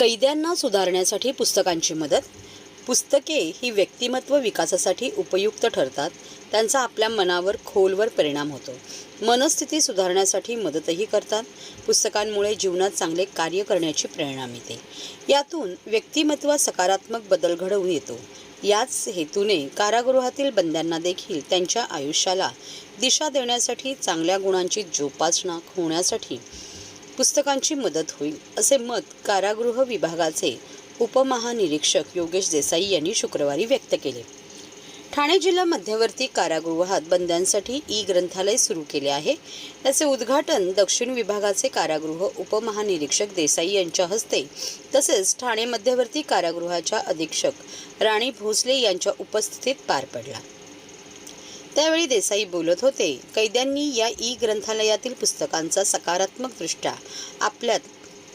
कैद्यांना सुधारण्यासाठी पुस्तकांची मदत. पुस्तके ही व्यक्तिमत्व विकासासाठी उपयुक्त ठरतात. त्यांचा आपल्या मनावर खोलवर परिणाम होतो. मनस्थिती सुधारण्यासाठी मदतही करतात. पुस्तकांमुळे जीवनात चांगले कार्य करण्याची प्रेरणा मिळते. यातून व्यक्तिमत्वात सकारात्मक बदल घडवून येतो. याच हेतूने कारागृहातील बंद्यांना देखील त्यांच्या आयुष्याला दिशा देण्यासाठी, चांगल्या गुणांची जोपासना होण्यासाठी पुस्तकांची मदत होईल, असे मत कारागृह विभागाचे उपमहानिरीक्षक योगेश देसाई यांनी शुक्रवारी व्यक्त केले. ठाणे जिल्हा मध्यवर्ती कारागृहात बंद्यांसाठी ई-ग्रंथालय सुरू केले आहे. त्याचे उद्घाटन दक्षिण विभागाचे कारागृह उपमहानिरीक्षक देसाई यांच्या हस्ते तसेच ठाणे मध्यवर्ती कारागृहाच्या अधीक्षक राणी भोसले यांच्या उपस्थितीत पार पडला. त्यावेळी देसाई बोलत होते. कैद्यांनी या ई-ग्रंथालयातील पुस्तकांचा सकारात्मकदृष्ट्या आपल्यात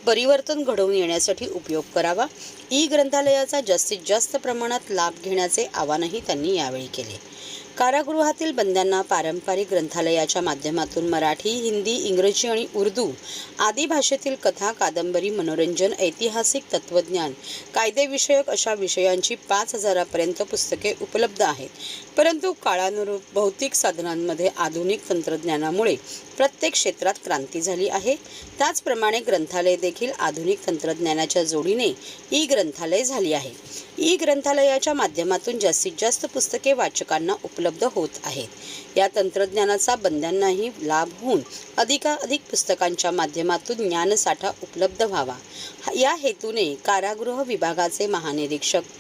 परिवर्तन घडवून येण्यासाठी उपयोग करावा. ई-ग्रंथालयाचा जास्तीत जास्त प्रमाणात लाभ घेण्याचे आवाहनही त्यांनी यावेळी केले. कारागृहातील बंद्यांना पारंपरिक ग्रंथालयाच्या माध्यमातून मराठी, हिंदी, इंग्रजी आणि उर्दू आदी भाषेतील कथा, कादंबरी, मनोरंजन, ऐतिहासिक, तत्त्वज्ञान, कायदेविषयक अशा विषयांची 5,000 पर्यंत पुस्तके उपलब्ध आहेत. परंतु काळानुरूप भौतिक साधनांमध्ये आधुनिक तंत्रज्ञानामुळे प्रत्येक क्षेत्रात क्रांती झाली आहे. त्याचप्रमाणे ग्रंथालय देखील आधुनिक तंत्रज्ञानाच्या जोडीने ई-ग्रंथालय झाली आहे. ई-ग्रंथालयाच्या माध्यमातून जास्तीत जास्त पुस्तके वाचकांना उपलब्ध होत आहेत. या तंत्रज्ञानाचा बंद्यांनाही लाभ होऊन अधिकाधिक पुस्तकांच्या माध्यमातून ज्ञानसाठा उपलब्ध व्हावा, या हेतूने कारागृह विभागाचे महानिरीक्षक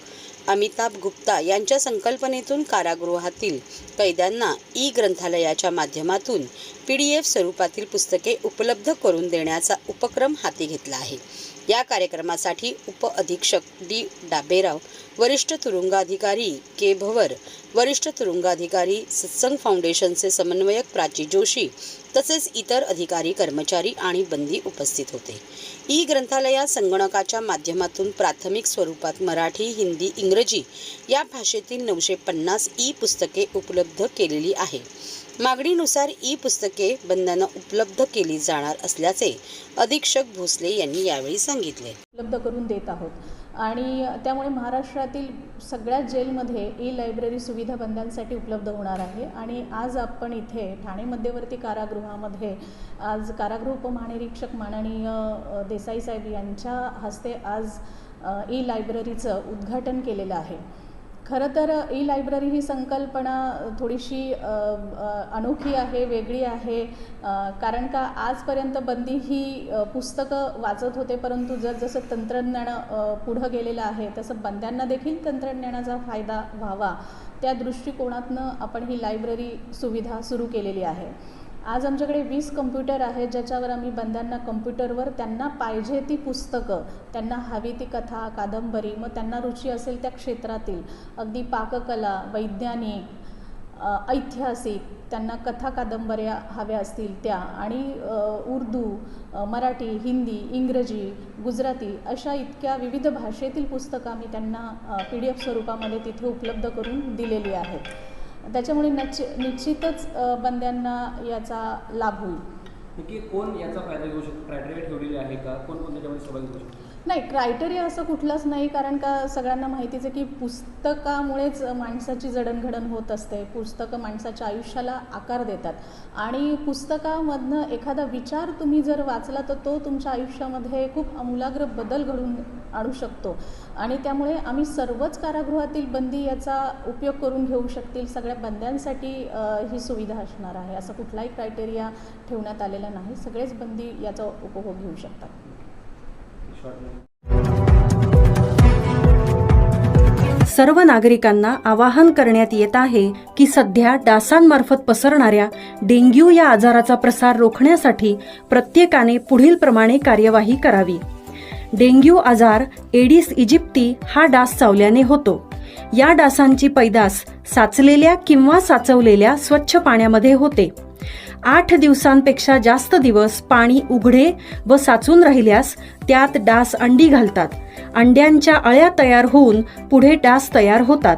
अमिताभ गुप्ता यांच्या संकल्पनेतून कारागृहातील कैद्यांना ई-ग्रंथालयाच्या माध्यमातून PDF स्वरूपातील पुस्तके उपलब्ध करून देण्याचा उपक्रम हाती घेतला आहे. या कार्यक्रमासाठी उपअधीक्षक D. डाबेराव, वरिष्ठ तुरुंगाधिकारी के. भवर, वरिष्ठ तुरुंगाधिकारी, सत्संग फाउंडेशनचे समन्वयक प्राची जोशी तसेच इतर अधिकारी, कर्मचारी आणि बंदी उपस्थित होते. ई-ग्रंथालयात संगणकाच्या माध्यमातून प्राथमिक स्वरूपात मराठी, हिंदी, इंग्रजी या भाषेतील 950 ई-पुस्तके उपलब्ध केलेली आहे. मागणीनुसार ई-पुस्तके बंद्यांना उपलब्ध केली जाणार असल्याचे अधीक्षक भोसले यांनी यावेळी सांगितले. उपलब्ध करून देत आहोत आणि त्यामुळे महाराष्ट्रातील सगळ्या जेलमध्ये ई-लायब्ररी सुविधा बंद्यांसाठी उपलब्ध होणार आहे. आणि आज आपण इथे ठाणे मध्यवर्ती कारागृहामध्ये आज कारागृह उपमहानिरीक्षक माननीय देसाई साहेब यांच्या हस्ते आज ई-लायब्ररीचं उद्घाटन केलेलं आहे. खरं तर ई-लायब्ररी ही संकल्पना थोडीशी अनोखी आहे, वेगळी आहे. कारण का आजपर्यंत बंदी ही पुस्तकं वाचत होते, परंतु जसं तंत्रज्ञान पुढं गेलेलं आहे तसं बंद्यांना देखील तंत्रज्ञानाचा फायदा व्हावा, त्या दृष्टिकोनातनं आपण ही लायब्ररी सुविधा सुरू केलेली आहे. आज आमच्याकडे 20 कम्प्युटर आहेत, ज्याच्यावर आम्ही बंद्यांना कम्प्युटरवर त्यांना पाहिजे ती पुस्तकं, त्यांना हवी ती कथा, कादंबरी, मग त्यांना रुची असेल त्या क्षेत्रातील अगदी पाककला, वैज्ञानिक, ऐतिहासिक, त्यांना कथा कादंबऱ्या हव्या असतील त्या, आणि उर्दू, मराठी, हिंदी, इंग्रजी, गुजराती अशा इतक्या विविध भाषेतील पुस्तकं आम्ही त्यांना PDF स्वरूपामध्ये तिथे उपलब्ध करून दिलेली आहेत. त्याच्यामुळे निश्चितच बंद्यांना याचा लाभ होईल. नक्की कोण याचा फायदा घेऊ शकतो? क्रायटेरिया ठेवलेली आहे का? कोण त्याच्यामध्ये सहभागी होऊ शकतो? नाही, क्रायटेरिया असं कुठलंच नाही. कारण का सगळ्यांना माहितीच आहे की पुस्तकामुळेच माणसाची जडणघडण होत असते. पुस्तकं माणसाच्या आयुष्याला आकार देतात आणि पुस्तकामधनं एखादा विचार तुम्ही जर वाचला तर तो तुमच्या आयुष्यामध्ये खूप आमूलाग्र बदल घडवून आणू शकतो. आणि त्यामुळे आम्ही सर्वच कारागृहातील बंदी याचा उपयोग करून घेऊ शकतील. सगळ्या बंद्यांसाठी ही सुविधा असणार आहे. असं कुठलाही क्रायटेरिया ठेवण्यात आलेला नाही. सगळेच बंदी याचा उपभोग घेऊ शकतात. सर्व नागरिकांना आवाहन करण्यात येत आहे की सध्या डासांमार्फत पसरणाऱ्या डेंग्यू या आजाराचा प्रसार रोखण्यासाठी प्रत्येकाने पुढील प्रमाणे कार्यवाही करावी. डेंग्यू आजार एडिस इजिप्टी हा डास चावल्याने होतो. या डासांची पैदास साचलेल्या किंवा साचवलेल्या स्वच्छ पाण्यामध्ये होते. 8 दिवसांपेक्षा जास्त दिवस पाणी उघडे व साचून राहिल्यास त्यात डास अंडी घालतात. अंड्यांच्या अळ्या तयार होऊन पुढे डास तयार होतात.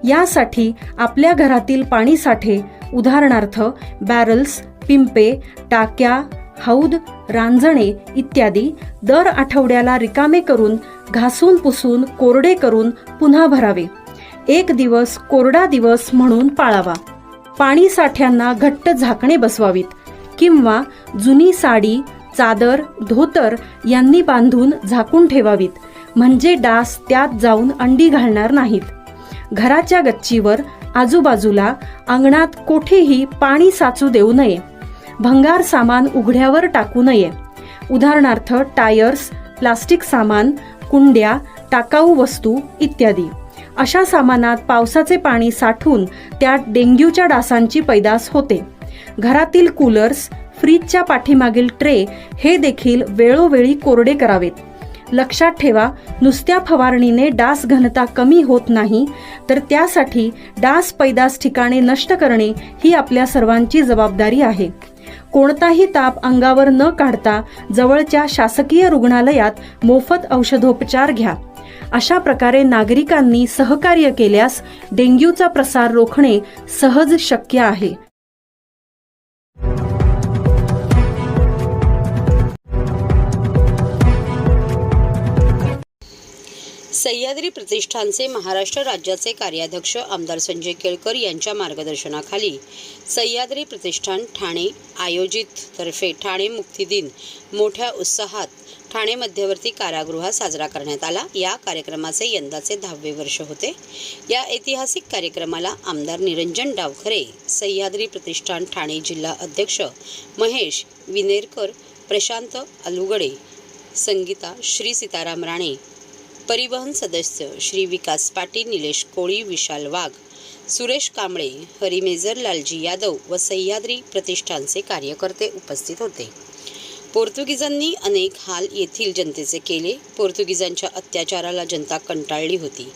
यासाठी आपल्या घरातील पाणी साठे, उदाहरणार्थ बॅरल्स, पिंपे, टाक्या, हौद, रांजणे इत्यादी दर आठवड्याला रिकामे करून घासून पुसून कोरडे करून पुन्हा भरावे. एक दिवस कोरडा दिवस म्हणून पाळावा. पाणी साठ्यांना घट्ट झाकणे बसवावीत किंवा जुनी साडी, चादर, धोतर यांनी बांधून झाकून ठेवावीत, म्हणजे डास त्यात जाऊन अंडी घालणार नाहीत. घराच्या गच्चीवर, आजूबाजूला, अंगणात कोठेही पाणी साचू देऊ नये. भंगार सामान उघड्यावर टाकू नये. उदाहरणार्थ टायर्स, प्लास्टिक सामान, कुंड्या, टाकाऊ वस्तू इत्यादी. अशा सामानात पावसाचे पाणी साठून त्यात डेंग्यूच्या डासांची पैदास होते. घरातील कूलर्स, फ्रीजच्या पाठीमागील ट्रे हे देखील वेळोवेळी कोरडे करावेत. लक्षात ठेवा, नुसत्या फवारणीने डास घनता कमी होत नाही, तर त्यासाठी डास पैदास ठिकाणे नष्ट करणे ही आपल्या सर्वांची जबाबदारी आहे. कोणताही ताप अंगावर न काढता जवळच्या शासकीय रुग्णालयात मोफत औषधोपचार घ्या. अशा प्रकारे नागरिकांनी सहकार्य केल्यास डेंग्यूचा प्रसार रोखणे सहज शक्य आहे. सह्याद्री प्रतिष्ठानचे महाराष्ट्र राज्याचे कार्याध्यक्ष आमदार संजय केळकर यांच्या मार्गदर्शनाखाली सह्याद्री प्रतिष्ठान ठाणे आयोजित तर्फे ठाणे मुक्ती दिन मोठ्या उत्साहात ठाणे मध्यवर्ती कारागृहात साजरा करण्यात आला. या कार्यक्रमाचे यंदाचे 10वे वर्ष होते. या ऐतिहासिक कार्यक्रमाला आमदार निरंजन डावखरे, सह्याद्री प्रतिष्ठान ठाणे जिल्हा अध्यक्ष महेश विनेरकर, प्रशांत अलुगडे, संगीता श्री सीताराम राणे, परिवहन सदस्य श्री विकास पाटील, निलेश कोळी, विशाल वाघ, सुरेश कांबळे, हरिमेजर लालजी यादव व सह्याद्री प्रतिष्ठानचे कार्यकर्ते उपस्थित होते. पोर्तुगीजांनी अनेक हाल येथील जनतेचे केले. पोर्तुगीजांच्या अत्याचाराला जनता कंटाळली होती.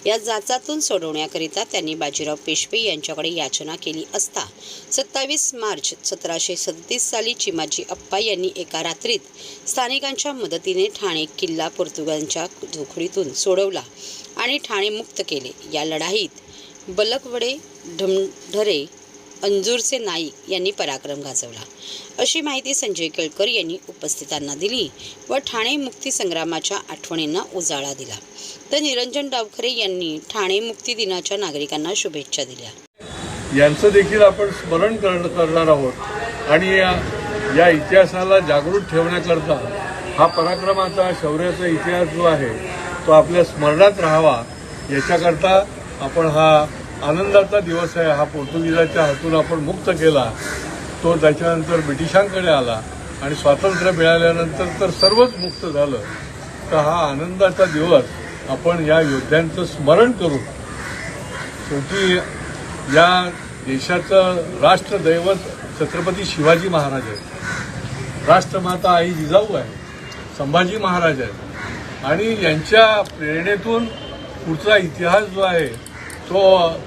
या जाचातून सोडवण्याकरिता त्यांनी बाजीराव पेशवे यांच्याकडे याचना केली असता 27 मार्च 1737 साली चिमाजी अप्पा यांनी एका रात्रीत स्थानिकांच्या मदतीने ठाणे किल्ला पोर्तुगालांच्या जोखडीतून सोडवला आणि ठाणे मुक्त केले. या लढाईत बलकवडे, ढमढरे, अंजूरचे नाईक यांनी पराक्रम गाजवला, अशी माहिती संजय केळकर यांनी उपस्थितांना दिली व ठाणे मुक्ती संग्रामाच्या आठवणींना उजाळा दिला. तर निरंजन डावखरे यांनी ठाणे मुक्ती दिनाच्या नागरिकांना शुभेच्छा दिल्या. यांचं देखील आपण स्मरण करणार आहोत आणि या इतिहासाला जागृत ठेवण्याकरता हा पराक्रमाचा, शौर्याचा इतिहास जो आहे तो आपल्या स्मरणात राहावा, याच्याकरता आपण हा आनंदाचा दिवस आहे. हा पोर्तुगीजाच्या हातून आपण मुक्त केला, तो त्याच्यानंतर ब्रिटिशांकडे आला आणि स्वातंत्र्य मिळाल्यानंतर तर सर्वच मुक्त झालं. तर हा आनंदाचा दिवस आपण या योद्ध्यांचं स्मरण करू. शेवटी या देशाचं राष्ट्रदैवत छत्रपती शिवाजी महाराज आहेत, राष्ट्रमाता आई जिजाऊ आहे, संभाजी महाराज आहेत आणि यांच्या प्रेरणेतून पुढचा इतिहास जो आहे तो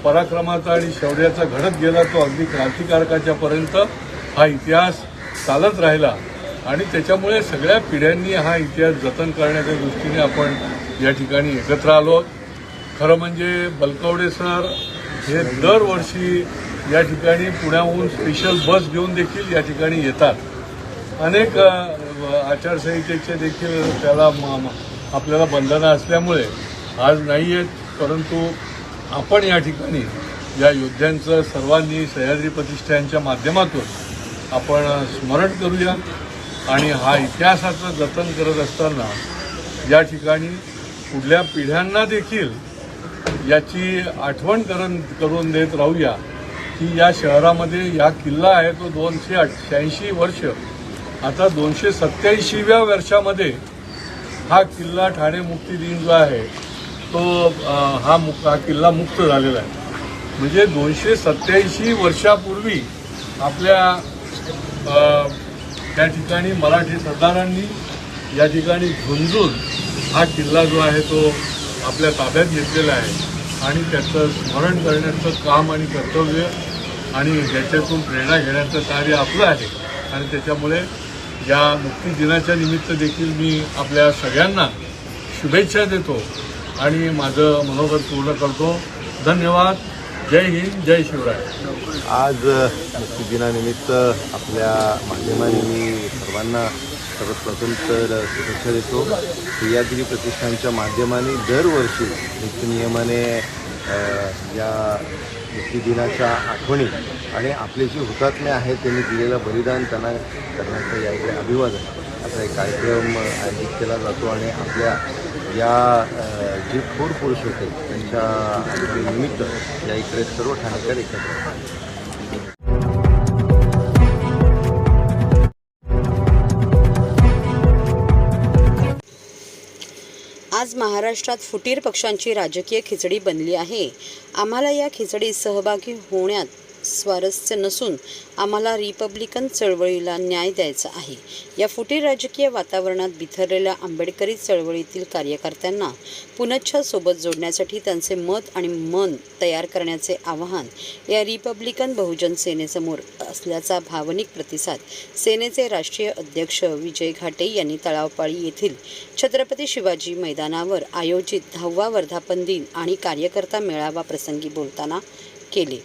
पराक्रमाचा आणि शौर्याचा घडत गेला. तो अगदी क्रांतिकारकाच्या पर्यंत हा इतिहास चालत राहिला आणि त्याच्यामुळे सगळ्या पिढ्यांनी हा इतिहास जतन करण्याच्या दृष्टीने आपण या ठिकाणी एकत्र आलो. खरं म्हणजे बलकवडे सर हे दरवर्षी या ठिकाणी पुण्याहून स्पेशल बस घेऊन देखील या ठिकाणी येतात. अनेक आचारसंहितेचे देखील त्याला आपल्याला बंधनं असल्यामुळे आज नाही आहेत, परंतु आपण या ठिकाणी या योद्ध्यांचं सर्वांनी सह्याद्री प्रतिष्ठानच्या माध्यमातून आपण स्मरण करूया आणि हा इतिहासाचं जतन करत असताना या ठिकाणी पुढल्या पिढ्यांना देखील याची आठवण करून देत राहूया की या शहरामध्ये या किल्ला आहे तो 288 वर्ष, आता 287व्या वर्षामध्ये हा किल्ला ठाणे मुक्ती दिन जो आहे तो हा किल्ला मुक्त झालेला आहे. म्हणजे 287 वर्षापूर्वी आपल्या त्या ठिकाणी मराठी सरदारांनी या ठिकाणी झुंजून हा किल्ला जो आहे तो आपल्या ताब्यात घेतलेला आहे आणि त्याचं स्मरण करण्याचं काम आणि कर्तव्य आणि याच्यातून प्रेरणा घेण्याचं कार्य आपलं आहे. आणि त्याच्यामुळे या मुक्ती दिनाच्या निमित्त देखील मी आपल्या सगळ्यांना शुभेच्छा देतो आणि माझं मनोगत पूर्ण करतो. धन्यवाद. जय हिंद, जय शिवराय. आज मुक्तीदिनानिमित्त आपल्या माध्यमांनी मी सर्वांना सर्वप्रथम तर शुभेच्छा देतो. सह्याद्री प्रतिष्ठानच्या माध्यमाने दरवर्षी नित्यनियमाने या मुक्तीदिनाच्या आठवणी आणि आपले जे हुतात्मे आहेत त्यांनी दिलेलं बलिदान त्यांना करण्याचं या इकडे अभिवादन असा एक कार्यक्रम आयोजित केला जातो आणि आपल्या या जे थोर पुरुष होते त्यांच्या आठवणीनिमित्त या इकडे सर्व ठाणेकर एकत्र येतात. आज महाराष्ट्रात फुटीर पक्षांची राजकीय खिचडी बनली आहे. आम्हाला या खिचडीत सहभागी होण्यात स्वारस्य नसून आम्हाला रिपब्लिकन चळवळीला न्याय द्यायचा आहे. या फुटीर राजकीय वातावरणात बिथरलेल्या आंबेडकरी चळवळीतील कार्यकर्त्यांना पुनश्च सोबत जोडण्यासाठी त्यांचे मत आणि मन तयार करण्याचे आवाहन या रिपब्लिकन बहुजन सेनेसमोर असल्याचा भावनिक प्रतिसाद सेनेचे राष्ट्रीय अध्यक्ष विजय घाटे यांनी तळावपाळी येथील छत्रपती शिवाजी मैदानावर आयोजित 10वा वर्धापन दिन आणि कार्यकर्ता मेळावा प्रसंगी बोलताना केले.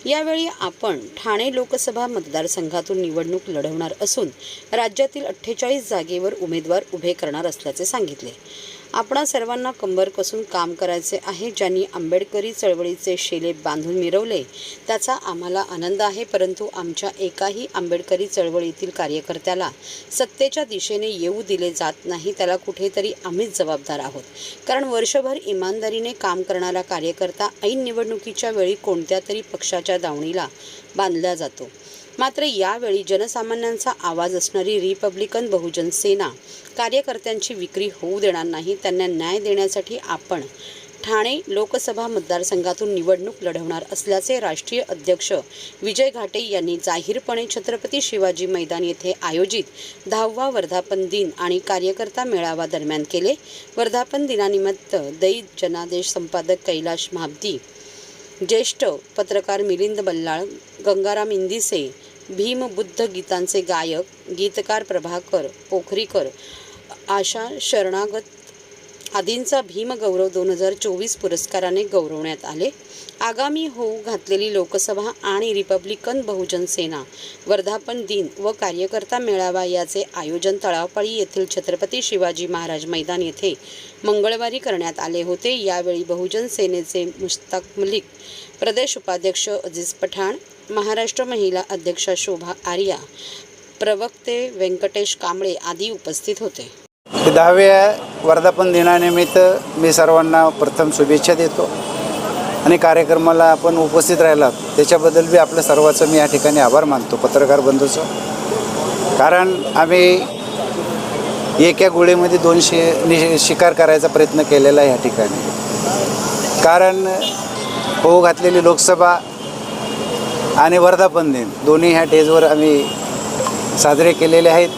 यावेळी आपण ठाणे लोकसभा मतदारसंघातून निवडणूक लढवणार असून राज्यातील 48 जागेवर उमेदवार उभे करणार असल्याचे सांगितले. आपणा सर्वांना कंबर कसून काम करायचे आहे. ज्यांनी आंबेडकरी चळवळीचे शेले बांधून मिरवले त्याचा आम्हाला आनंद आहे, परंतु आमच्या एकाही आंबेडकरी चळवळीतील कार्यकर्त्याला सत्तेच्या दिशेने येऊ दिले जात नाही. त्याला कुठेतरी आम्हीच जबाबदार आहोत, कारण वर्षभर इमानदारीने काम करणारा कार्यकर्ता ऐन निवडणुकीच्या वेळी कोणत्या तरी पक्षाच्या दावणीला बांधला जातो. मात्र यावेळी जनसामान्यांचा आवाज असणारी रिपब्लिकन बहुजन सेना कार्यकर्त्यांची विक्री होऊ देणार नाही. त्यांना न्याय देण्यासाठी आपण ठाणे लोकसभा मतदारसंघातून निवडणूक लढवणार असल्याचे राष्ट्रीय अध्यक्ष विजय घाटे यांनी जाहीरपणे छत्रपती शिवाजी मैदान येथे आयोजित 10वा वर्धापन दिन आणि कार्यकर्ता मेळावा दरम्यान केले. वर्धापन दिनानिमित्त दैत जनादेश संपादक कैलाश महाब्दी, ज्येष्ठ पत्रकार मिलिंद बल्लाळ, गंगाराम इंदिसे, भीम बुद्ध गीतांचे गायक, गीतकार प्रभाकर पोखरीकर, आशा शरणागत आदींचा भीमगौरव 2024 पुरस्काराने गौरवण्यात आले. आगामी होऊ घातलेली लोकसभा आणि रिपब्लिकन बहुजन सेना वर्धापन दिन व कार्यकर्ता मेळावा याचे आयोजन तळावपाळी येथील छत्रपती शिवाजी महाराज मैदान येथे मंगळवारी करण्यात आले होते. यावेळी बहुजन सेनेचे मुश्ताक मलिक, प्रदेश उपाध्यक्ष अजीज पठाण, महाराष्ट्र महिला अध्यक्षा शोभा आर्या, प्रवक्ते व्यंकटेश कांबळे आदी उपस्थित होते. 10व्या वर्धापन दिनानिमित्त मी सर्वांना प्रथम शुभेच्छा देतो आणि कार्यक्रमाला आपण उपस्थित राहिलात त्याच्याबद्दल बी आपल्या सर्वांचं मी या ठिकाणी आभार मानतो, पत्रकार बंधूचं. कारण आम्ही एका गोळीमध्ये 2 शिकार करायचा प्रयत्न केलेला आहे या ठिकाणी. कारण होऊ घातलेली लोकसभा आणि वर्धापन दिन दोन्ही ह्या डेजवर आम्ही साजरे केलेले आहेत.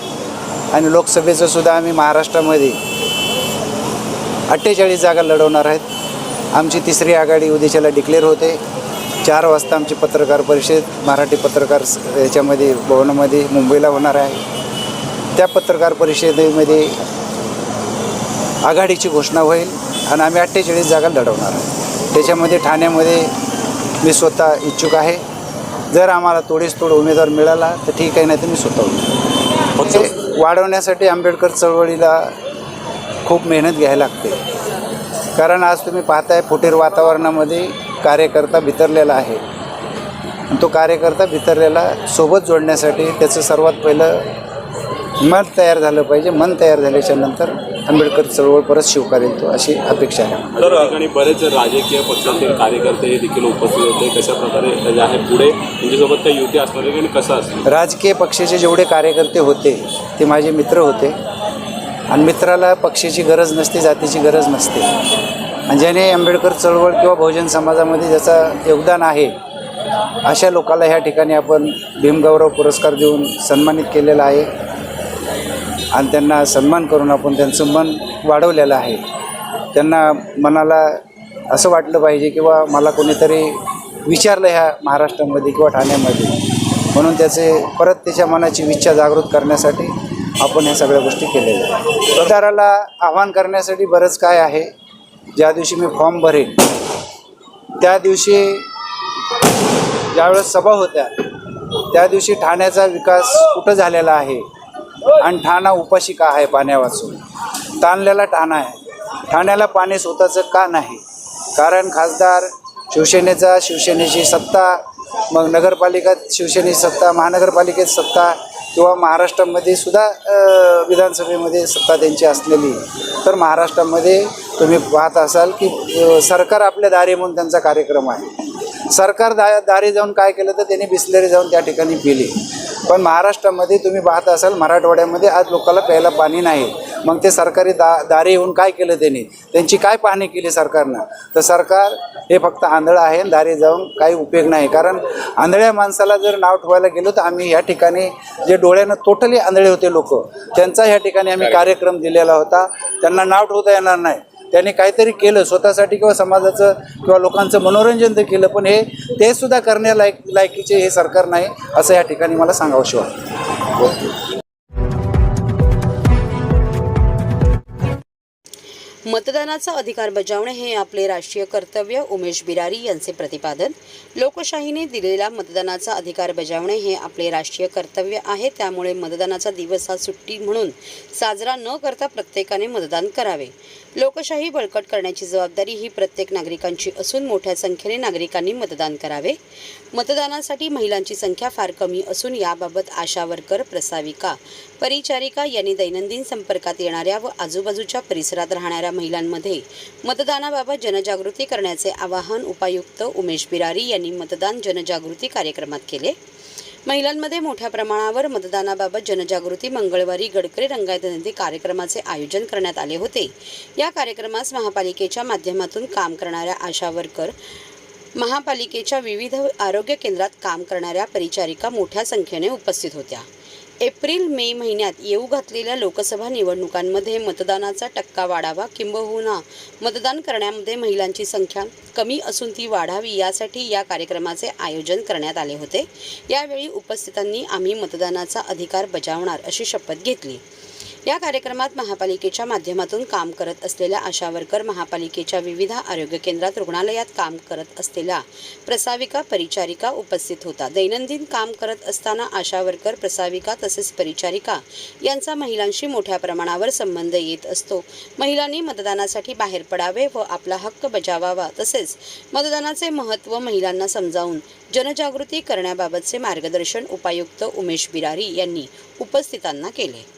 आणि लोकसभेचं सुद्धा आम्ही महाराष्ट्रामध्ये 48 जागा लढवणार आहेत. आमची 3री आघाडी उद्याच्याला डिक्लेअर होते. 4 वाजता आमची पत्रकार परिषद मराठी पत्रकार याच्यामध्ये भवनामध्ये मुंबईला होणार आहे. त्या पत्रकार परिषदेमध्ये आघाडीची घोषणा होईल आणि आम्ही 48 जागा लढवणार आहे. त्याच्यामध्ये ठाण्यामध्ये मी स्वतः इच्छुक आहे. जर आम्हाला तोड उमेदवार मिळाला तर ठीक आहे, नाही तर मी स्वतः उमेदवार. वाढवण्यासाठी आंबेडकर चळवळीला खूप मेहनत घ्यायला लागते. कारण आज तुम्ही पाहताय फुटीर वातावरणामध्ये कार्यकर्ता बिथरलेला आहे. तो कार्यकर्ता बिथरलेला सोबत जोडण्यासाठी त्याचं सर्वात पहिलं मन तयार झालं पाहिजे. मन तयार झाल्याच्या नंतर आंबेडकर चळवळ परत शिवकारेल तो, अशी अपेक्षा आहे. तर ठिकाणी बरेच राजकीय पक्षातील कार्यकर्ते देखील उपस्थित होते. कशा प्रकारे जे आहे पुढे त्यांच्यासोबत काही युती असणार आहे आणि कसं असणार? राजकीय पक्षाचे जेवढे कार्यकर्ते होते ते माझे मित्र होते आणि मित्राला पक्षाची गरज नसते, जातीची गरज नसते. आणि ज्याने आंबेडकर चळवळ किंवा बहुजन समाजामध्ये ज्याचं योगदान आहे अशा लोकांना ह्या ठिकाणी आपण भीमगौरव पुरस्कार देऊन सन्मानित केलेला आहे आणि त्यांना सन्मान करून आपण त्यांचं मन वाढवलेलं आहे. त्यांना मनाला असं वाटलं पाहिजे किंवा मला कोणीतरी विचारलं ह्या महाराष्ट्रामध्ये किंवा ठाण्यामध्ये, म्हणून त्याचे परत त्याच्या मनाची इच्छा जागृत करण्यासाठी आपण ह्या सगळ्या गोष्टी केलेल्या आहेत. मतदाराला आवाहन करण्यासाठी बरंच काय आहे. ज्या दिवशी मी फॉर्म भरेन त्या दिवशी ज्यावेळेस सभा होत्या त्या दिवशी ठाण्याचा विकास कुठं झालेला आहे आणि ठाणा उपाशी का आहे पाण्या वाचून. ताणलेला ठाणा आहे. ठाण्याला पाणी स्वतःचं का नाही? कारण खासदार शिवसेनेची सत्ता, मग नगरपालिकेत शिवसेनेची सत्ता, महानगरपालिकेत सत्ता किंवा महाराष्ट्रामध्ये सुद्धा विधानसभेमध्ये सत्ता त्यांची असलेली. तर महाराष्ट्रामध्ये तुम्ही पाहत असाल की सरकार आपल्या दारी म्हणून त्यांचा कार्यक्रम आहे. सरकार दारी जाऊन काय केलं तर त्यांनी बिस्लरी जाऊन त्या ठिकाणी पिली. पण महाराष्ट्रामध्ये तुम्ही पाहत असाल मराठवाड्यामध्ये आज लोकांना प्यायला पाणी नाही. मग ते सरकारी दारी येऊन काय केलं त्यांची काय पाहणी केली सरकारनं? तर सरकार हे फक्त आंधळं आहे. दारी जाऊन काही उपयोग नाही. कारण आंधळ्या माणसाला जर नाव ठेवायला गेलो तर आम्ही या ठिकाणी जे डोळ्यानं टोटली आंधळे होते लोक, त्यांचा ह्या ठिकाणी आम्ही कार्यक्रम दिलेला होता. त्यांना नाव ठेवता येणार नाही. त्यांनी काहीतरी केलं स्वतःसाठी किंवा समाजाचं किंवा लोकांचं मनोरंजन तर केलं, पण ते सुद्धा लायकीचे हे सरकार नाही असं या ठिकाणी मला सांगावंसं वाटतं. मतदानाचा अधिकार बजावणे हे आपले राष्ट्रीय कर्तव्य, उमेश बिरारी यांचे प्रतिपादन. लोकशाहीने दिलेला मतदानाचा अधिकार बजावणे हे आपले राष्ट्रीय कर्तव्य आहे. त्यामुळे मतदानाचा दिवस हा सुट्टी म्हणून साजरा न करता प्रत्येकाने मतदान करावे. लोकशाही बळकट करण्याची जबाबदारी ही प्रत्येक नागरिकांची असून मोठ्या संख्येने नागरिकांनी मतदान करावे. मतदानासाठी महिलांची संख्या फार कमी असून याबाबत आशा वर्कर, प्रसाविका, परिचारिका यांनी दैनंदिन संपर्कात येणाऱ्या व आजूबाजूच्या परिसरात राहणाऱ्या महिलांमध्ये मतदानाबाबत जनजागृती करण्याचे आवाहन उपायुक्त उमेश बिरारी यांनी मतदान जनजागृती कार्यक्रमात केले. महिलांमध्ये मोठ्या प्रमाणावर मतदानाबाबत जनजागृती मंगळवारी गडकरी रंगायत जयंती कार्यक्रमाचे आयोजन करण्यात आले होते. या कार्यक्रमास महापालिकेच्या माध्यमातून काम करणाऱ्या आशा वर्कर, महापालिकेच्या विविध आरोग्य केंद्रात काम करणाऱ्या परिचारिका मोठ्या संख्येने उपस्थित होत्या. एप्रिल-मे महिन्यात येऊ घातलेल्या लोकसभा निवडणुकांमध्ये मतदानाचा टक्का वाढावा किंबहुना मतदान करण्यामध्ये महिलांची संख्या कमी असून ती वाढावी यासाठी या कार्यक्रमाचे आयोजन करण्यात आले होते. यावेळी उपस्थितांनी आम्ही मतदानाचा अधिकार बजावणार अशी शपथ घेतली. या कार्यक्रमात महापालिकेच्या माध्यमातून काम करत असलेल्या आशा वर्कर, महापालिकेच्या विविध आरोग्य केंद्रात, रुग्णालयात काम करत असलेल्या प्रसाविका, परिचारिका उपस्थित होता. दैनंदिन काम करत असताना आशा वर्कर, प्रसाविका तसेच परिचारिका यांचा महिलांशी मोठ्या प्रमाणावर संबंध येत असतो. महिलांनी मतदानासाठी बाहेर पडावे व आपला हक्क बजावावा तसेच मतदानाचे महत्त्व महिलांना समजावून जनजागृती करण्याबाबतचे मार्गदर्शन उपायुक्त उमेश बिरारी यांनी उपस्थितांना केले.